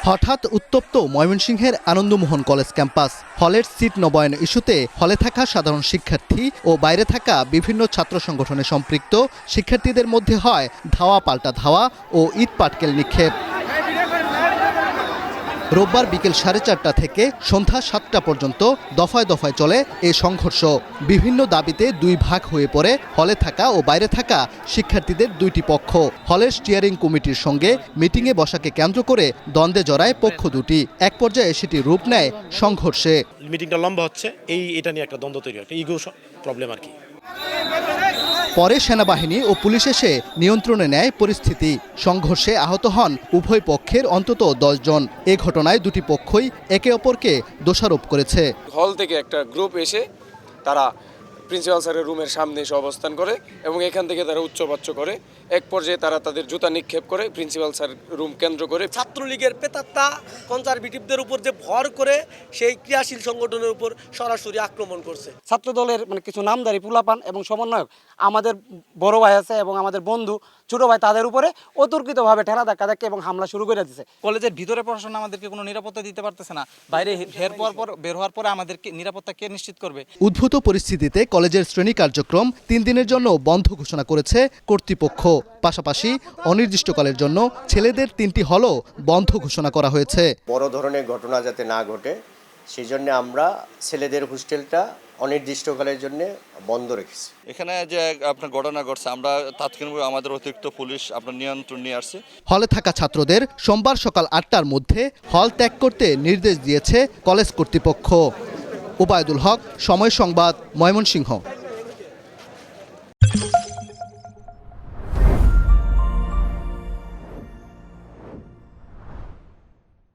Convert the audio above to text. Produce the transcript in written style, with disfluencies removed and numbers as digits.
হঠাৎ উত্তপ্ত ময়মনসিংহের আনন্দমোহন কলেজ ক্যাম্পাস। হলের সিট নবায়ন ইস্যুতে হলে থাকা সাধারণ শিক্ষার্থী ও বাইরে থাকা বিভিন্ন ছাত্র সংগঠনে সম্পৃক্ত শিক্ষার্থীদের মধ্যে হয় ধাওয়া পাল্টা ধাওয়া ও ইট পাটকেল নিক্ষেপ। রোববার বিকেল 4:30 থেকে সন্ধ্যা 7টা পর্যন্ত দফায় দফায় চলে এই সংঘর্ষ। বিভিন্ন দাবিতে দুই ভাগ হয়ে পড়ে হলে থাকা ও বাইরে থাকা শিক্ষার্থীদের দুইটি পক্ষ। হলের স্টিয়ারিং কমিটির সঙ্গে মিটিংয়ে বসাকে কেন্দ্র করে দ্বন্দ্বে জড়ায় পক্ষ দুটি। এক পর্যায়ে সেটি রূপ নেয় সংঘর্ষে। মিটিংটা লম্বা হচ্ছে, এটা নিয়ে একটা দ্বন্দ্ব তৈরি হয়, একটা ইগো প্রবলেম আর কি। পরে সেনাবাহিনী ও পুলিশ এসে নিয়ন্ত্রণে নেয় পরিস্থিতি। সংঘর্ষে আহত হন উভয় পক্ষের অন্তত 10 জন। এ ঘটনায় দুটি পক্ষই একে অপরকে দোষারোপ করেছে। হল থেকে একটা গ্রুপ এসে তারা প্রিন্সিপাল স্যারের রুমের সামনে এসে অবস্থান করে এবং এখান থেকে তারা উচ্চবাচ্য করে। এক পর্যায়ে তারা তাদের জুতা নিক্ষেপ করে প্রিন্সিপাল স্যার রুম কেন্দ্র করে। ছাত্রলীগের পেতাত্তা কনজারভেটিভদের উপর যে ভর করে সেই ক্রিয়াশীল সংগঠনের উপর সরাসরি আক্রমণ করছে। ছাত্র দলের কিছু নামদারি পুলাপান এবং সমন্বয়ক আমাদের বড় ভাই আছে এবং আমাদের বন্ধু ছোট ভাই তাদের উপরে অতর্কিতভাবে ঠেলা ধাক্কা এবং হামলা শুরু করে দিয়েছে। কলেজের ভিতরে প্রশাসন আমাদেরকে কোনো নিরাপত্তা দিতে পারতেছে না, বাইরে বের হওয়ার পরে আমাদেরকে নিরাপত্তা কে নিশ্চিত করবে? উদ্ভূত পরিস্থিতিতে কলেজের শ্রেণী কার্যক্রম 3 দিনের জন্য বন্ধ ঘোষণা করেছে কর্তৃপক্ষ। পাশাপাশি অনির্দিষ্টকালের জন্য ছেলেদের 3টি হলও বন্ধ ঘোষণা করা হয়েছে। বড় ধরনের ঘটনা যাতে না ঘটে সেই জন্য আমরা ছেলেদের হোস্টেলটা অনির্দিষ্টকালের জন্য বন্ধ রেখেছি। এখানে যে আপনার ঘটনা ঘটছে, আমরা তাৎক্ষণিকভাবে আমাদের অতিরিক্ত পুলিশ আপনার নিয়ন্ত্রণ নিয়ে আসছে। হলে থাকা ছাত্রদের সোমবার সকাল 8টার মধ্যে হল ত্যাগ করতে নির্দেশ দিয়েছে কলেজ কর্তৃপক্ষ। ওবায়দুল হক, সময় সংবাদ, ময়মনসিংহ।